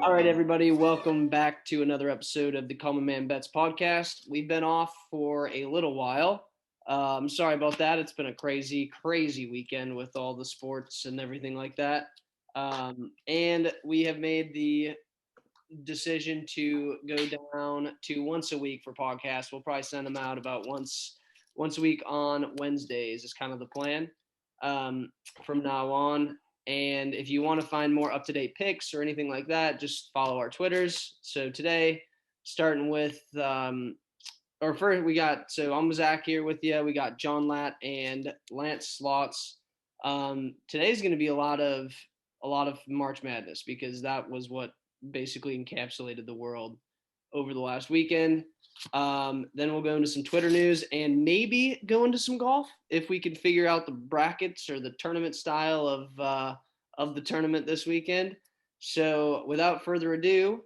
All right, everybody, welcome back to another episode of the Common Man Bets podcast. We've been off for a little while. Sorry about that. It's been a crazy weekend with all the sports and everything like that. And we have made the decision to go down to once a week for podcasts. We'll probably send them out about once a week on Wednesdays is kind of the plan from now on. And if you want to find more up-to-date picks or anything like that, just follow our Twitters. So today, starting with, I'm Zack here with you. We got John LAT and Lance Slots. Today's going to be a lot of March Madness because that was what basically encapsulated the world over the last weekend. Then we'll go into some Twitter news and maybe go into some golf if we can figure out the brackets or the tournament style of the tournament this weekend. So without further ado,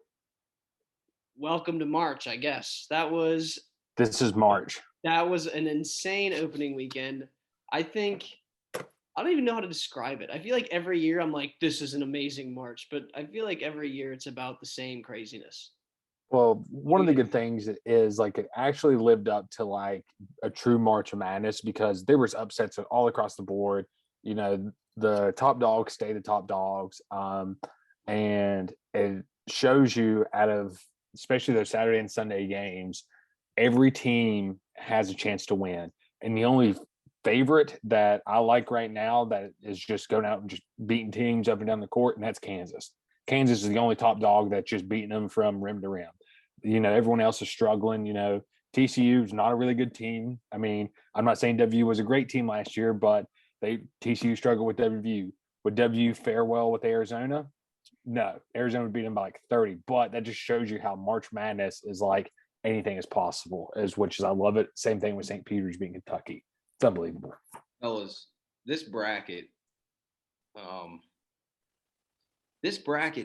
welcome to March, I guess. This is March. That was an insane opening weekend. I don't even know how to describe it. I feel like every year I'm like, this is an amazing March, but I feel like every year it's about the same craziness. Well, one of the good things is like it actually lived up to like a true March of Madness because there was upsets all across the board. You know, the top dogs stay the top dogs. And it shows you out of especially those Saturday and Sunday games, every team has a chance to win. And the only favorite that I like right now that is just going out and just beating teams up and down the court, and that's Kansas. Kansas is the only top dog that's just beating them from rim to rim. You know, everyone else is struggling. You know, TCU is not a really good team. I mean, I'm not saying WU was a great team last year, but TCU struggled with WU. Would WU fare well with Arizona? No, Arizona would beat them by like 30. But that just shows you how March Madness is like anything is possible, which is I love it. Same thing with St. Peter's beating Kentucky. It's unbelievable. Fellas, this bracket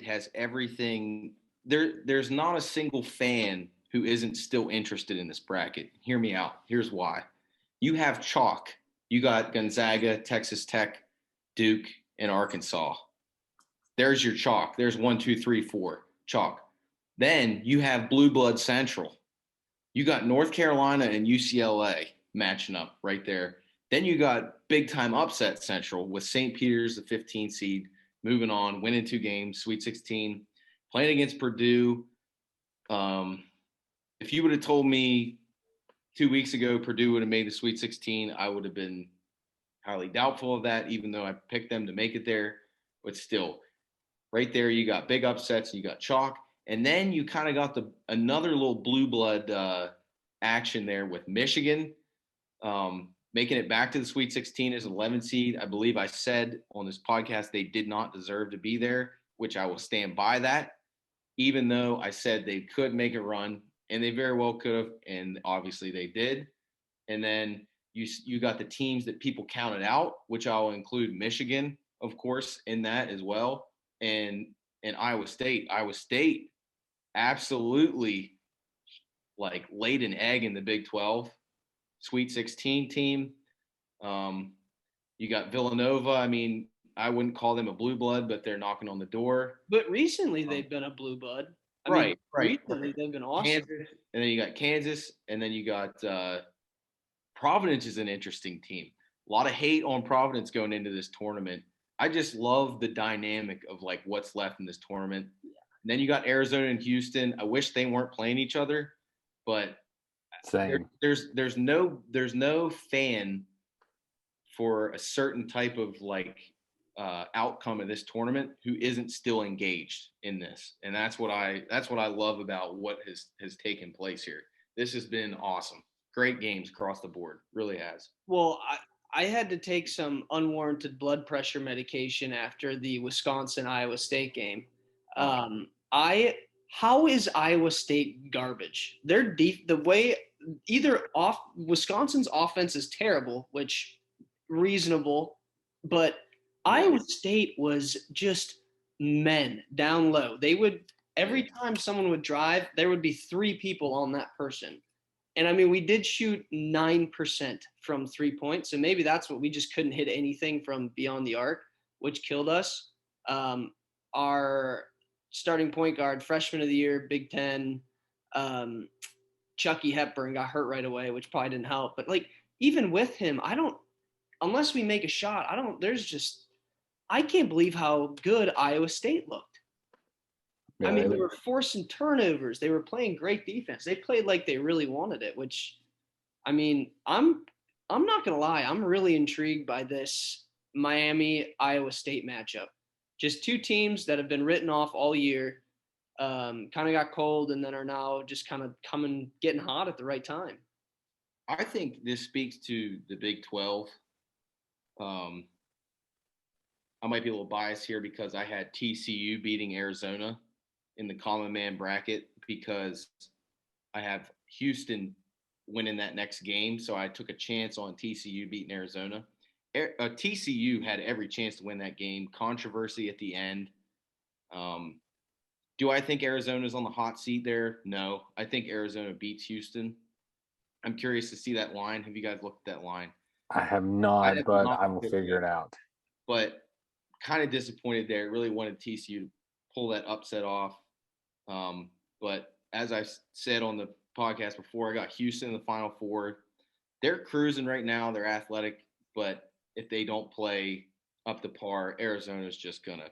has everything. There's not a single fan who isn't still interested in this bracket. Hear me out. Here's why. You have chalk. You got Gonzaga, Texas Tech, Duke, and Arkansas. There's your chalk. There's 1, 2, 3, 4 chalk. Then you have Blue Blood Central. You got North Carolina and UCLA matching up right there. Then you got big time upset Central with St. Peter's, the 15 seed, moving on, winning 2 games, Sweet 16, playing against Purdue. If you would have told me 2 weeks ago Purdue would have made the Sweet 16, I would have been highly doubtful of that, even though I picked them to make it there. But still, right there, you got big upsets, and you got chalk. And then you kind of got another little blue blood action there with Michigan making it back to the Sweet 16 as an 11 seed. I believe I said on this podcast they did not deserve to be there, which I will stand by that, even though I said they could make a run, and they very well could have, and obviously they did. And then you got the teams that people counted out, which I'll include Michigan, of course, in that as well, and Iowa State. Iowa State absolutely like laid an egg in the Big 12 Sweet 16 team. You got Villanova. I mean, I wouldn't call them a blue blood, but they're knocking on the door. But recently they've been a blue blood. Right. Recently they've been awesome. Kansas, and then you got Kansas, and then you got Providence is an interesting team. A lot of hate on Providence going into this tournament. I just love the dynamic of like what's left in this tournament. Yeah. And then you got Arizona and Houston. I wish they weren't playing each other, but there's no fan for a certain type of like outcome of this tournament who isn't still engaged in this, and that's what I love about what has taken place here. This has been awesome. Great games across the board, really has. Well, I had to take some unwarranted blood pressure medication after the Wisconsin-Iowa State game. How is Iowa State garbage? Wisconsin's offense is terrible, which reasonable, but Iowa State was just men down low. They would every time someone would drive, there would be 3 people on that person. And I mean, we did shoot 9% from 3 points. So maybe that's what we just couldn't hit anything from beyond the arc, which killed us. Our starting point guard, freshman of the year, Big Ten. Chucky Hepburn got hurt right away, which probably didn't help. But like even with him, unless we make a shot, I can't believe how good Iowa State looked. Yeah, I mean, they were forcing turnovers. They were playing great defense. They played like they really wanted it, which, I mean, I'm not gonna lie, I'm really intrigued by this Miami Iowa State matchup. Just two teams that have been written off all year, kind of got cold and then are now just kind of getting hot at the right time. I think this speaks to the Big 12. I might be a little biased here because I had TCU beating Arizona in the common man bracket because I have Houston winning that next game. So I took a chance on TCU beating Arizona. TCU had every chance to win that game. Controversy at the end. Do I think Arizona's on the hot seat there? No. I think Arizona beats Houston. I'm curious to see that line. Have you guys looked at that line? I have not, but I will figure it out. But kind of disappointed there. Really wanted TCU to pull that upset off. But as I said on the podcast before, I got Houston in the Final Four. They're cruising right now. They're athletic, but if they don't play up to par, Arizona's just gonna,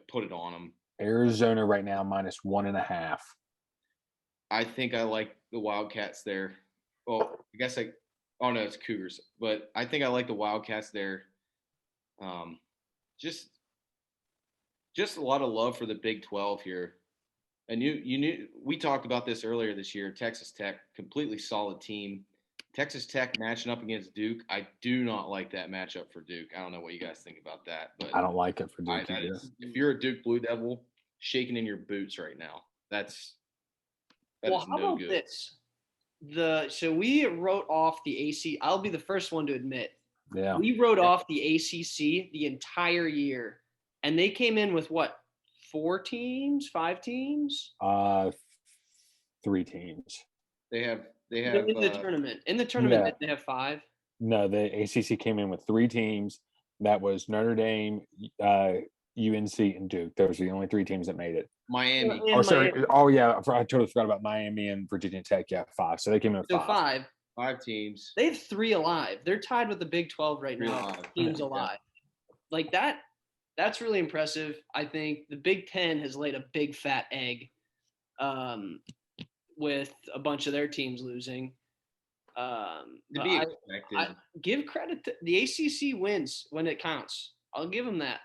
put it on them. Arizona right now -1.5. I think I like the Wildcats there. Well, I guess oh no, it's Cougars, but I think I like the Wildcats there. Just a lot of love for the Big 12 here. And you knew we talked about this earlier this year. Texas Tech, completely solid team. Texas Tech matching up against Duke. I do not like that matchup for Duke. I don't know what you guys think about that, but I don't like it for Duke either. If you're a Duke Blue Devil, shaking in your boots right now. That well, is how no about good. this? So we wrote off the AC. I'll be the first one to admit. Yeah. We wrote off the ACC the entire year, and they came in with what? 4 teams, 5 teams? 3 teams. They have in the tournament. In the tournament, did they have 5? No, the ACC came in with 3 teams. That was Notre Dame, UNC, and Duke. Those are the only 3 teams that made it. Miami. Sorry. Oh, yeah. I totally forgot about Miami and Virginia Tech. Yeah, 5. So they came in with 5. 5 teams. They have 3 alive. They're tied with the Big 12 right now. Teams alive. Like that. That's really impressive. I think the Big 10 has laid a big fat egg with a bunch of their teams losing. To be expected. I give credit to the ACC wins when it counts. I'll give them that.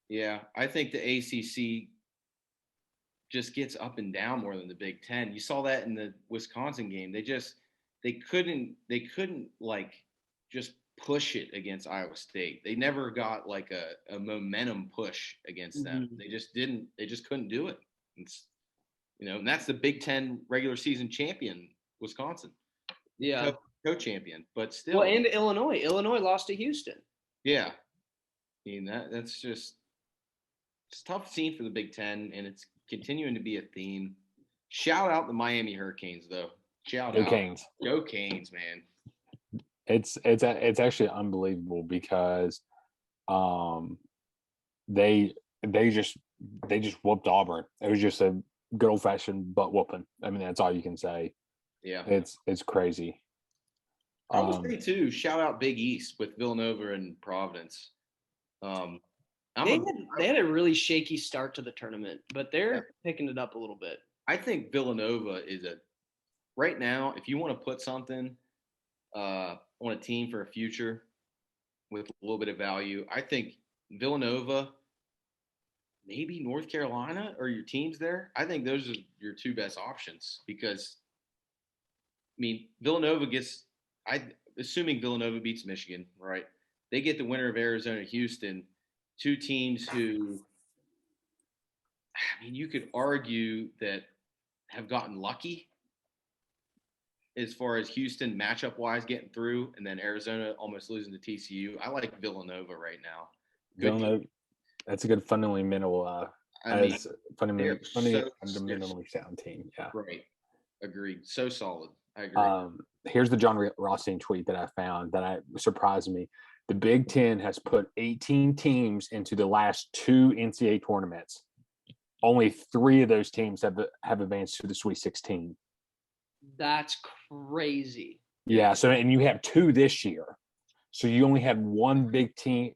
Yeah, I think the ACC just gets up and down more than the Big 10. You saw that in the Wisconsin game. They couldn't like just push it against Iowa State. They never got like a momentum push against them. They just couldn't do it. And that's the Big 10 regular season champion, Wisconsin. Yeah. Co-champion, but still. Well, and Illinois. Illinois lost to Houston. Yeah. I mean, that's just it's a tough scene for the Big 10, and it's continuing to be a theme. Shout out the Miami Hurricanes, though. Shout out. Canes. Go Canes, man. It's actually unbelievable because they just whooped Auburn. It was just a good old fashioned butt whooping. I mean, that's all you can say. Yeah, it's crazy. I will say too. Shout out Big East with Villanova and Providence. They had a really shaky start to the tournament, but they're picking it up a little bit. I think Villanova is right now. If you want to put something on a team for a future with a little bit of value, I think Villanova, maybe North Carolina, or your teams there. I think those are your 2 best options because, I mean, Villanova gets. Assuming Villanova beats Michigan, right? They get the winner of Arizona, Houston, 2 teams who, I mean, you could argue that have gotten lucky as far as Houston matchup wise getting through, and then Arizona almost losing to TCU. I like Villanova right now. Villanova, that's a good fundamentally sound team. Yeah, right. Agreed. So solid. I agree. Here's the John Rothstein tweet that I found that surprised me. The Big Ten has put 18 teams into the last 2 NCAA tournaments. Only 3 of those teams have advanced to the Sweet 16. That's crazy. Yeah. So, and you have 2 this year. So you only had one Big Ten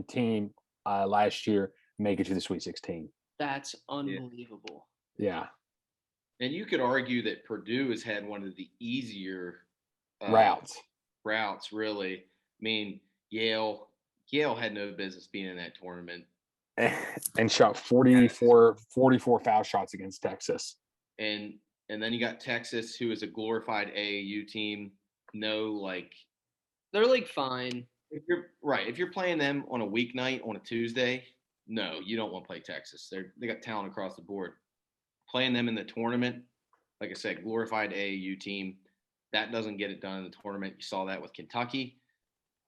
team last year make it to the Sweet 16. That's unbelievable. Yeah. And you could argue that Purdue has had one of the easier routes, really. I mean, Yale had no business being in that tournament. And shot 44 foul shots against Texas. And then you got Texas, who is a glorified AAU team. They're like fine. If you're playing them on a weeknight on a Tuesday, no, you don't want to play Texas. They got talent across the board. Playing them in the tournament, like I said, glorified AAU team, that doesn't get it done in the tournament. You saw that with Kentucky.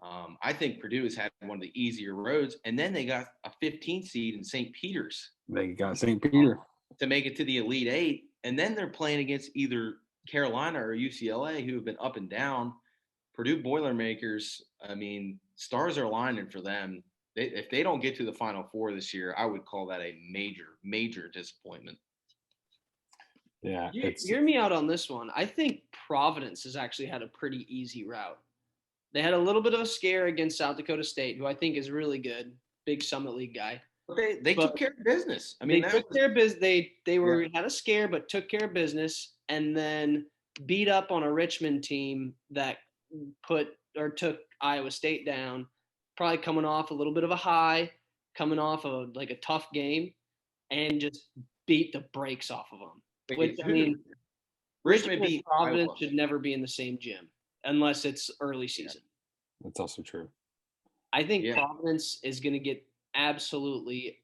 I think Purdue has had one of the easier roads, and then they got a 15 seed in St. Peter's. They got St. Peter to make it to the Elite Eight, and then they're playing against either Carolina or UCLA, who have been up and down. Purdue Boilermakers, I mean, stars are aligning for them. If they don't get to the Final Four this year, I would call that a major, major disappointment. Yeah. Hear me out on this one. I think Providence has actually had a pretty easy route. They had a little bit of a scare against South Dakota State, who I think is really good. Big Summit League guy. But they took care of business. I mean, they took care of business. They had a scare, but took care of business, and then beat up on a Richmond team that took Iowa State down. Probably coming off a little bit of a high, coming off of like a tough game, and just beat the brakes off of them. Which, I mean, Richmond and Providence should never be in the same gym unless it's early season. That's also true. I think Providence is going to get absolutely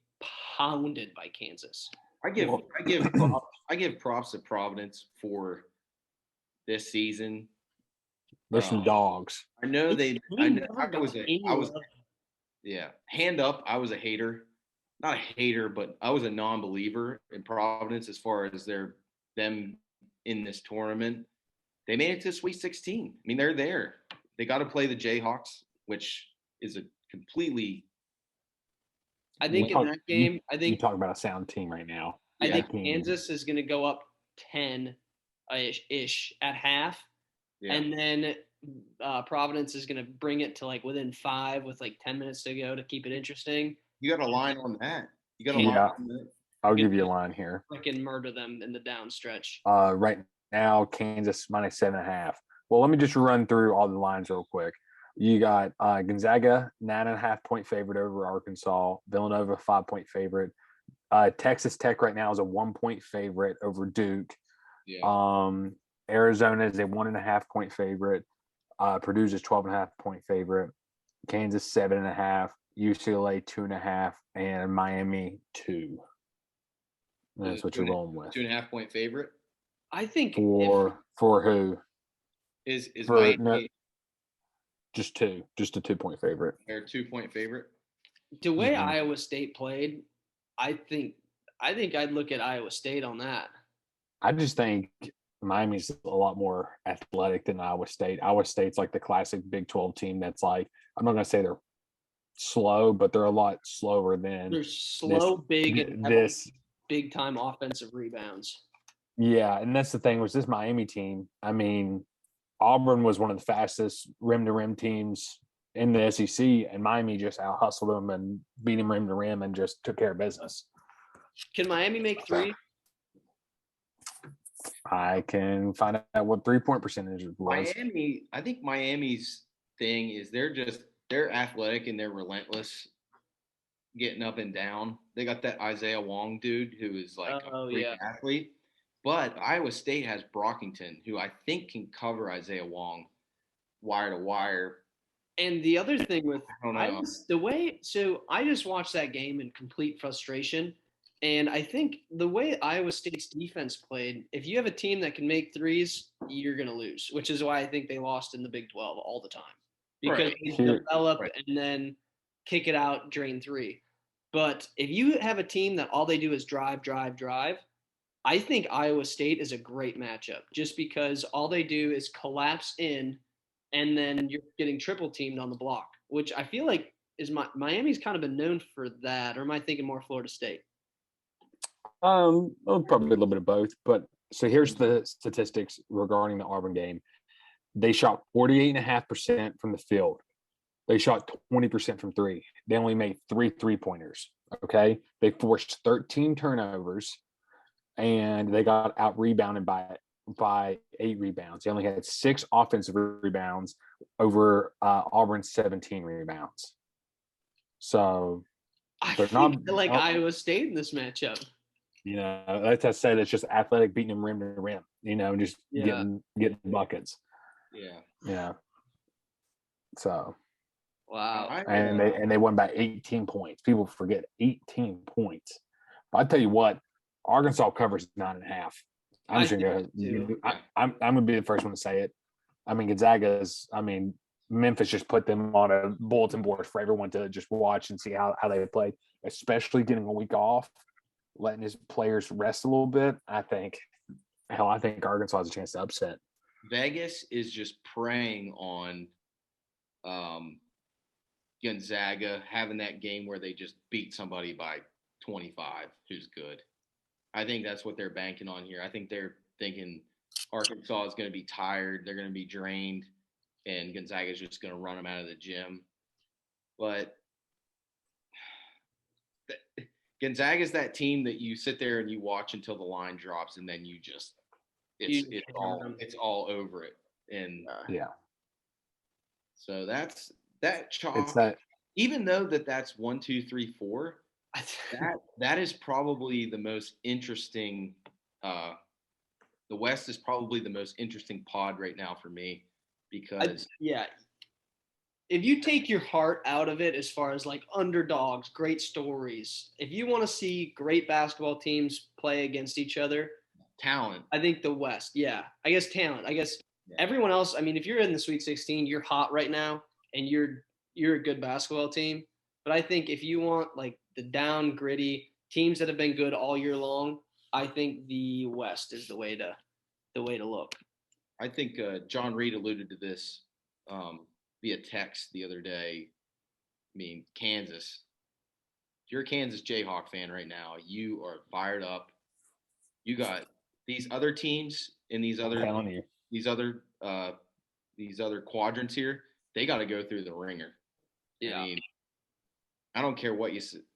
pounded by Kansas. I give props to Providence for this season. They're some dogs. I know hand up. I was a hater. Not a hater, but I was a non-believer in Providence as far as them in this tournament. They made it to Sweet 16. I mean, they're there. They got to play the Jayhawks, which is a completely. I think in that game, you talk about a sound team right now. I think Kansas is going to go up 10-ish at half, and then Providence is going to bring it to like within 5 with like 10 minutes to go to keep it interesting. You got a line on that. You got a line on that. I'll give you a line here. Freaking murder them in the down stretch. Right now, Kansas -7.5. Well, let me just run through all the lines real quick. You got Gonzaga 9.5 point favorite over Arkansas. Villanova 5-point favorite. Texas Tech right now is a 1-point favorite over Duke. Yeah. Arizona is a 1.5 point favorite. Purdue's is 12.5 point favorite. Kansas 7.5. UCLA 2.5, and Miami 2. That's what you're rolling with. 2.5 point favorite. I think for who is Miami just a 2-point favorite. They're 2-point favorite. The way Iowa State played, I think I'd look at Iowa State on that. I just think Miami's a lot more athletic than Iowa State. Iowa State's like the classic Big 12 team that's like, I'm not going to say they're slow, but they're a lot slower than they're slow, big time offensive rebounds. Yeah, and that's the thing was this Miami team. I mean, Auburn was one of the fastest rim to rim teams in the SEC, and Miami just out hustled them and beat them rim to rim and just took care of business. Can Miami make 3? I can find out what 3-point percentage was. I think Miami's thing is they're athletic and they're relentless, getting up and down. They got that Isaiah Wong dude who is like a freak athlete. But Iowa State has Brockington, who I think can cover Isaiah Wong wire to wire. And the other thing with I just watched that game in complete frustration. And I think the way Iowa State's defense played, if you have a team that can make threes, you're going to lose, which is why I think they lost in the Big 12 all the time. Because they develop and then kick it out, drain 3. But if you have a team that all they do is drive, I think Iowa State is a great matchup just because all they do is collapse in and then you're getting triple teamed on the block, which I feel like Miami's kind of been known for that. Or am I thinking more Florida State? Well, probably a little bit of both. But so here's the statistics regarding the Auburn game. They shot 48.5% from the field. They shot 20% from three. They only made 3 3-pointers. Okay. They forced 13 turnovers and they got out rebounded by 8 rebounds. They only had 6 offensive rebounds over Auburn's 17 rebounds. So they're not like Iowa State in this matchup. You know, like I said, it's just athletic beating them rim to rim, you know, just getting buckets. Yeah. Yeah. So wow. And they won by 18 points. People forget 18 points. But I tell you what, Arkansas covers 9.5. I'm just gonna go. I'm gonna be the first one to say it. I mean, Memphis just put them on a bulletin board for everyone to just watch and see how they play, especially getting a week off, letting his players rest a little bit. I think Arkansas has a chance to upset. Vegas is just preying on Gonzaga having that game where they just beat somebody by 25 who's good. I think that's what they're banking on here. I think they're thinking Arkansas is going to be tired. They're going to be drained, and Gonzaga is just going to run them out of the gym. But Gonzaga is that team that you sit there and you watch until the line drops, and then you just it's all over it. And yeah. So that's that chalk. It's that. Even though that's 1, 2, 3, 4, that is probably the most interesting. The West is probably the most interesting pod right now for me because if you take your heart out of it, as far as like underdogs, great stories, if you want to see great basketball teams play against each other, talent. I think the West. Yeah, I guess talent. I guess everyone else. I mean, if you're in the Sweet 16, you're hot right now, and you're a good basketball team. But I think if you want like the down gritty teams that have been good all year long, I think the West is the way to look. I think John Reed alluded to this via text the other day. I mean, Kansas. If you're a Kansas Jayhawk fan right now, you are fired up. You got these other teams in these other quadrants here. They got to go through the ringer. Yeah. I mean, I don't care what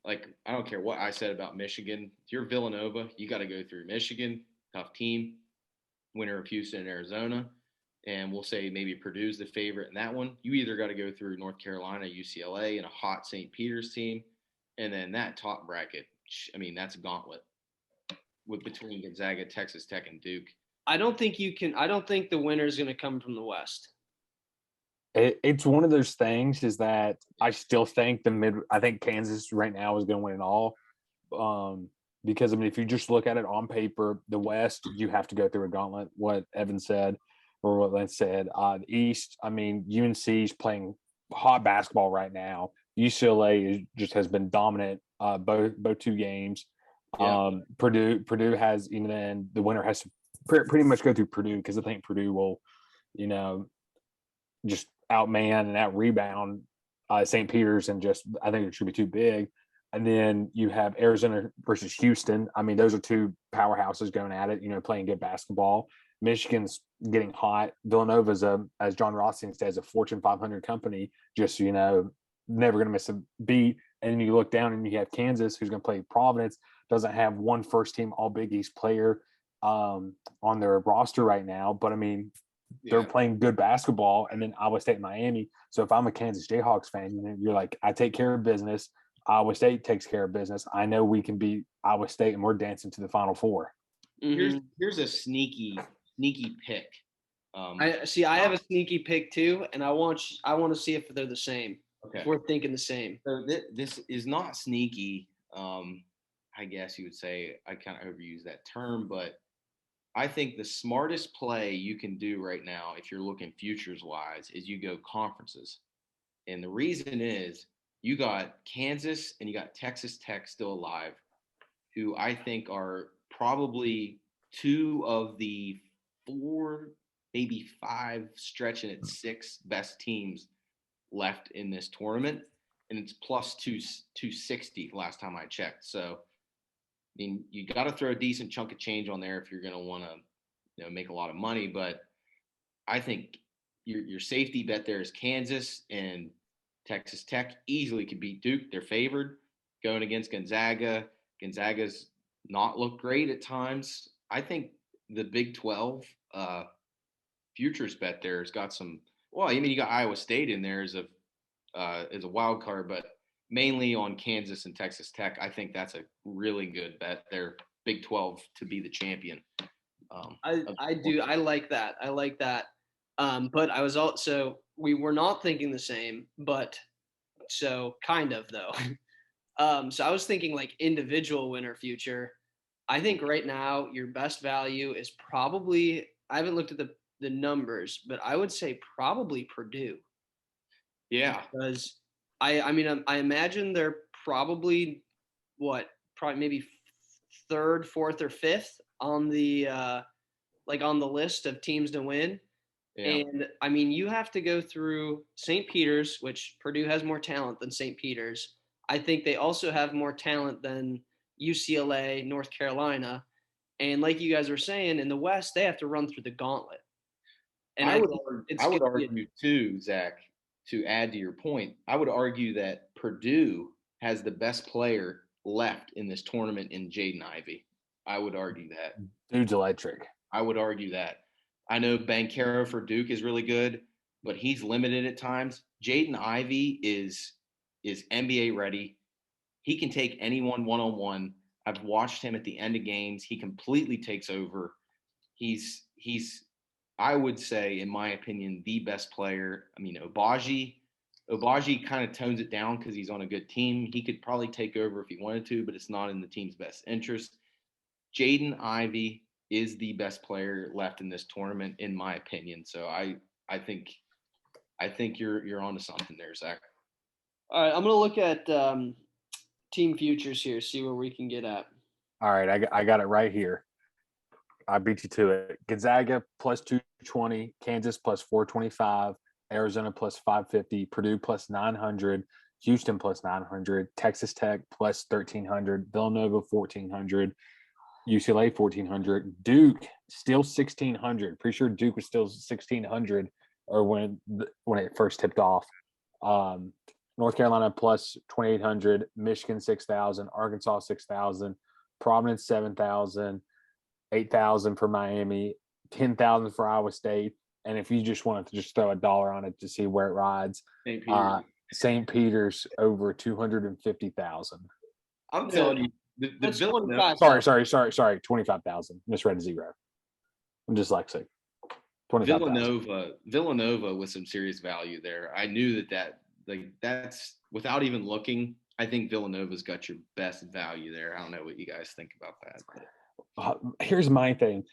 I don't care what I said about Michigan. If you're Villanova, you got to go through Michigan, tough team, winner of Houston and Arizona, and we'll say maybe Purdue's the favorite in that one. You either got to go through North Carolina, UCLA, and a hot St. Peter's team, and then that top bracket. I mean, that's a gauntlet between Gonzaga, Texas Tech, and Duke. I don't think the winner is going to come from the West. It's one of those things is that I still think I think Kansas right now is going to win it all. Because, I mean, if you just look at it on paper, the West, you have to go through a gauntlet, what Evan said or what Lance said. The East, I mean, UNC is playing hot basketball right now. UCLA just has been dominant both 2 games. Yeah. Purdue has, and then the winner has to pretty much go through Purdue because I think Purdue will, just outman and out rebound St. Peter's, and just I think it should be too big. And then you have Arizona versus Houston. I mean, those are 2 powerhouses going at it, playing good basketball. Michigan's getting hot. Villanova's as John Rothstein says, a Fortune 500 company, just, never going to miss a beat. And then you look down and you have Kansas, who's going to play Providence, doesn't have one first-team All-Big East player on their roster right now. But, I mean, they're playing good basketball. And then Iowa State and Miami. So if I'm a Kansas Jayhawks fan, you're like, I take care of business. Iowa State takes care of business. I know we can beat Iowa State, and we're dancing to the Final Four. Mm-hmm. Here's a sneaky pick. I have a sneaky pick too, and I want to see if they're the same. Okay, if we're thinking the same. So this is not sneaky. I guess you would say I kind of overuse that term, but I think the smartest play you can do right now, if you're looking futures wise, is you go conferences, and the reason is you got Kansas and you got Texas Tech still alive, who I think are probably 2 of the 4 maybe 5, stretching at 6 best teams left in this tournament, and it's plus 260 last time I checked. So, I mean, you got to throw a decent chunk of change on there if you're going to want to, make a lot of money. But I think your safety bet there is Kansas, and Texas Tech easily could beat Duke. They're favored going against Gonzaga. Gonzaga's not looked great at times. I think the Big 12 futures bet there has got some. Well, I mean, you got Iowa State in there as a wild card, but mainly on Kansas and Texas Tech. I think that's a really good bet. They're Big 12 to be the champion. I do. I like that. I like that. But I was also, we were not thinking the same, but so kind of though. So I was thinking like individual winner future. I think right now your best value is probably, I haven't looked at the numbers, but I would say probably Purdue. Yeah. Because I mean, I imagine they're probably probably maybe third, fourth, or fifth on the on the list of teams to win. Yeah. And I mean, you have to go through St. Peter's, which Purdue has more talent than St. Peter's. I think they also have more talent than UCLA, North Carolina. And like you guys were saying, in the West, they have to run through the gauntlet. And I would argue too, Zach, to add to your point, I would argue that Purdue has the best player left in this tournament in Jaden Ivey. I would argue that. Dude's electric. I would argue that. I know Banchero for Duke is really good, but he's limited at times. Jaden Ivey is NBA ready. He can take anyone one-on-one. I've watched him at the end of games. He completely takes over. He's I would say, in my opinion, the best player. I mean, Obaji kind of tones it down because he's on a good team. He could probably take over if he wanted to, but it's not in the team's best interest. Jaden Ivey is the best player left in this tournament, in my opinion. So I think you're onto something there, Zach. All right, I'm gonna look at team futures here, see where we can get at. All right, I got it right here. I beat you to it. Gonzaga plus 220, Kansas plus 425, Arizona plus 550, Purdue plus 900, Houston plus 900, Texas Tech plus 1300, Villanova 1400, UCLA 1400, Duke still 1600. Pretty sure Duke was still 1600 or when it first tipped off. North Carolina plus 2800, Michigan 6000, Arkansas 6000, Providence 7000, 8,000 for Miami, 10,000 for Iowa State, and if you just wanted to just throw $1 on it to see where it rides, St. Peter's over 250,000. I'm telling you, the Villanova. Sorry, 25,000. Misread a zero. I'm dyslexic. Villanova with some serious value there. I knew that's without even looking. I think Villanova's got your best value there. I don't know what you guys think about that. Here's my thing.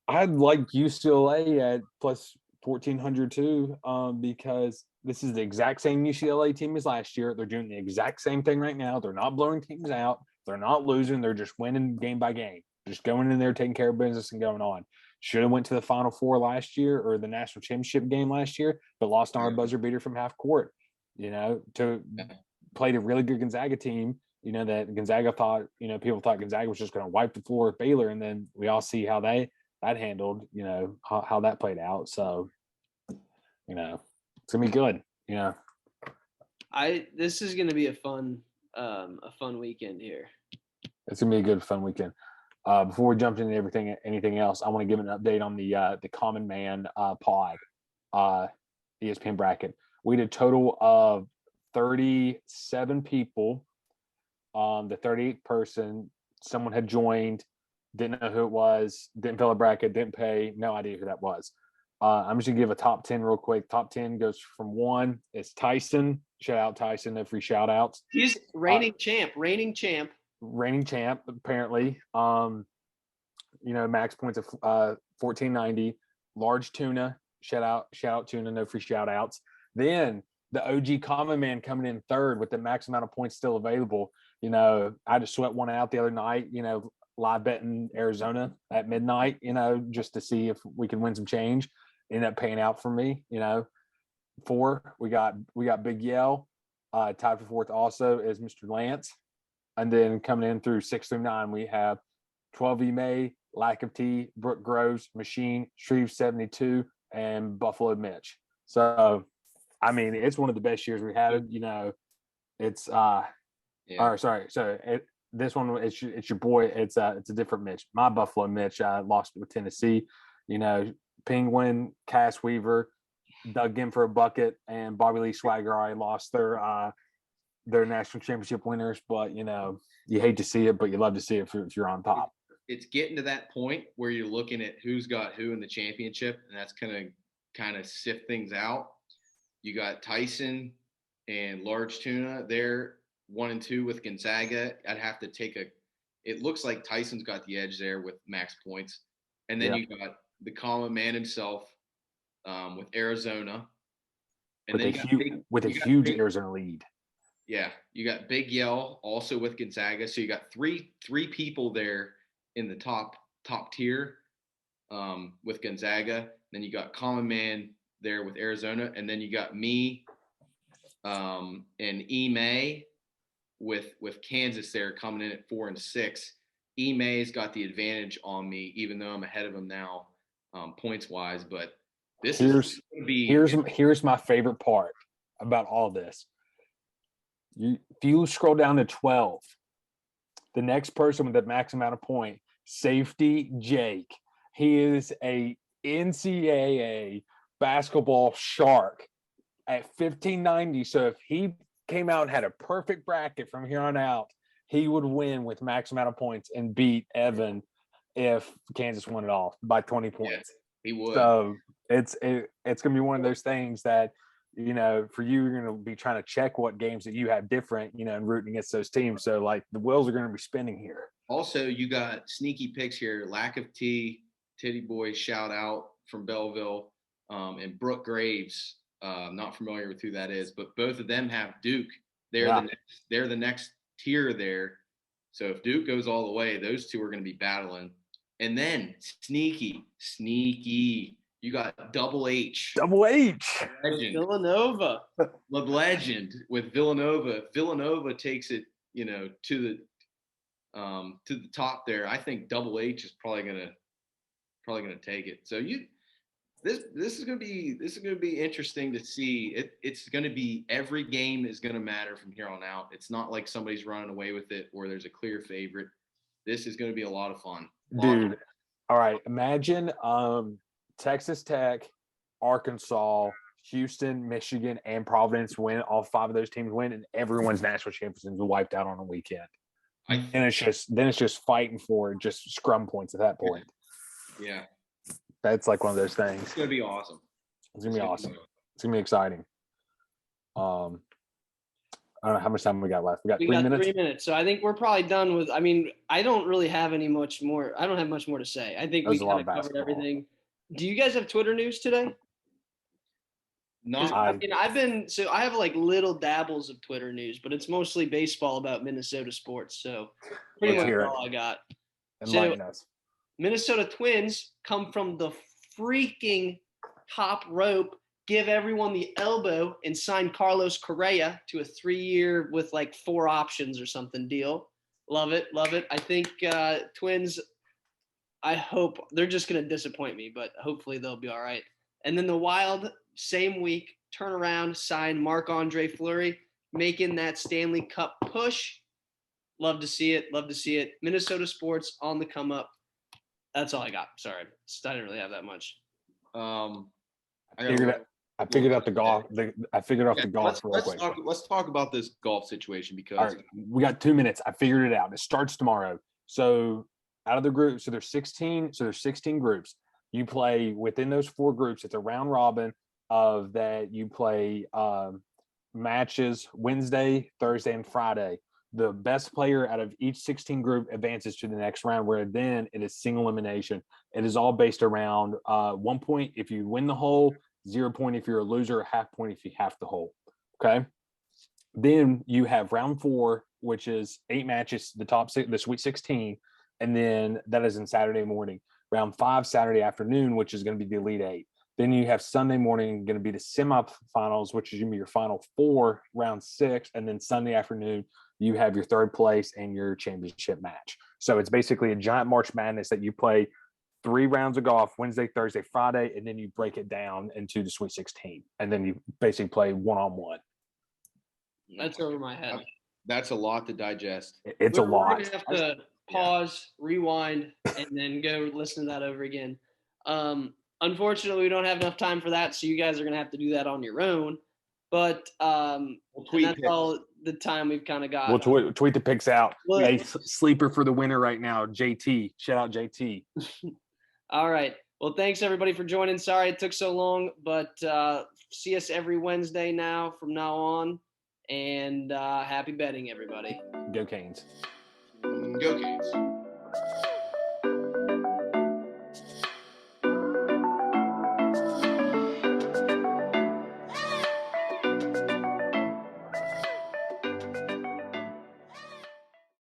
I'd like UCLA at plus 1,400 too, because this is the exact same UCLA team as last year. They're doing the exact same thing right now. They're not blowing teams out. They're not losing. They're just winning game by game. Just going in there, taking care of business and going on. Should have went to the Final Four last year or the national championship game last year, but lost on a buzzer beater from half court. Played a really good Gonzaga team. That Gonzaga thought, people thought Gonzaga was just going to wipe the floor with Baylor, and then we all see how that handled, how that played out. So, it's going to be good. This is going to be a fun weekend here. It's going to be a good, fun weekend. Before we jump into anything else, I want to give an update on the Common Man pod, ESPN bracket. We did a total of 37 people. The 38th person, someone had joined, didn't know who it was, didn't fill a bracket, didn't pay, no idea who that was. I'm just gonna give a top 10 real quick. Top 10 goes from 1. It's Tyson. Shout out Tyson, no free shout outs. He's reigning champ, apparently. Max points of 1490. Large Tuna, shout out Tuna, no free shout outs. Then the OG Common Man coming in third with the max amount of points still available. I just sweat one out the other night, live betting Arizona at midnight, just to see if we can win some change. ended up paying out for me. 4, we got Big Yell, tied for 4th also is Mr. Lance. And then coming in through 6 through 9, we have 12 E May, Lack of Tea, Brooke Groves, Machine, Shreve 72, and Buffalo Mitch. So, I mean, it's one of the best years we had. It's or sorry, so this one it's your boy. It's a different Mitch. My Buffalo Mitch lost with Tennessee. Penguin, Cass Weaver, dug in for a bucket, and Bobby Lee Swagger already lost their national championship winners. But you hate to see it, but you love to see it if you're on top. It's getting to that point where you're looking at who's got who in the championship, and that's gonna kind of sift things out. You got Tyson and Large Tuna. They're 1 and 2 with Gonzaga. I'd have to take it looks like Tyson's got the edge there with max points. And then you got the common man himself with Arizona. And with a huge Arizona lead. Yeah. You got Big Yell also with Gonzaga. So you got three people there in the top tier with Gonzaga. Then you got common man there with Arizona. And then you got me and E-May with Kansas there coming in at 4 and 6. E-May's got the advantage on me, even though I'm ahead of him now, points wise. But here's my favorite part about all this. If you scroll down to 12, the next person with the max amount of point, safety Jake. He is a NCAA basketball shark at 1590. So if he came out and had a perfect bracket from here on out, he would win with max amount of points and beat Evan if Kansas won it all by 20 points. Yeah, he would. So it's going to be one of those things that, for you, you're going to be trying to check what games that you have different, and rooting against those teams. So like the wheels are going to be spinning here. Also, you got sneaky picks here. Lack of Tea, Titty Boy, shout out from Belleville, and Brooke Graves. Not familiar with who that is, but both of them have Duke. They're the next tier there. So if Duke goes all the way, those two are going to be battling. And then sneaky, you got Double H. Legend. Villanova. The legend with Villanova. Villanova takes it, to the top there. I think Double H is probably gonna take it. So this is gonna be interesting to see. It's gonna be, every game is gonna matter from here on out. It's not like somebody's running away with it or there's a clear favorite. This is gonna be a lot of fun. Dude. All right. Imagine Texas Tech, Arkansas, Houston, Michigan, and Providence win. All 5 of those teams win, and everyone's national champions are wiped out on a weekend. And it's just fighting for just scrum points at that point. Yeah. That's like one of those things. It's gonna be awesome. It's gonna be awesome. It's gonna be exciting. I don't know how much time we got left. We got 3 minutes. 3 minutes. So I think we're probably done with. I don't really have much more. I don't have much more to say. I think we kind of covered everything. Do you guys have Twitter news today? No. I have like little dabbles of Twitter news, but it's mostly baseball about Minnesota sports. So pretty much all I got. Enlighten us. Minnesota Twins come from the freaking top rope, give everyone the elbow, and sign Carlos Correa to a 3-year with like 4 options or something deal. Love it. I think Twins, I hope they're just going to disappoint me, but hopefully they'll be all right. And then the Wild, same week, turn around, sign Marc-Andre Fleury, making that Stanley Cup push. Love to see it. Minnesota sports on the come up. That's all I got. Sorry. I didn't really have that much. I figured out the golf. I figured out the golf real quick. Let's talk about this golf situation because all right, we got 2 minutes. I figured it out. It starts tomorrow. So out of the group, so there's 16. So there's 16 groups. You play within those 4 groups. It's a round robin of that. You play matches Wednesday, Thursday, and Friday. The best player out of each 16 group advances to the next round, where then it is single elimination. It is all based around 1 point if you win the hole, 0 point if you're a loser, half point if you half the hole. Okay. Then you have round 4, which is 8 matches, the Sweet 16, and then that is in Saturday morning. Round 5 Saturday afternoon, which is going to be the Elite 8. Then you have Sunday morning going to be the semifinals, which is going to be your final 4, round 6, and then Sunday afternoon you have your third place and your championship match. So it's basically a giant March Madness that you play 3 rounds of golf Wednesday, Thursday, Friday, and then you break it down into the Sweet 16, and then you basically play one-on-one. That's over my head. That's a lot to digest. It's a lot. We're gonna have to pause, rewind, and then go listen to that over again. Unfortunately, we don't have enough time for that, so you guys are gonna have to do that on your own. But and that's all the time we've kind of got. We'll tweet the picks out. Well, hey, sleeper for the winner right now, JT. Shout out JT. All right. Well, thanks everybody for joining. Sorry it took so long, but see us every Wednesday now from now on. And happy betting, everybody. Go Canes. Go Canes.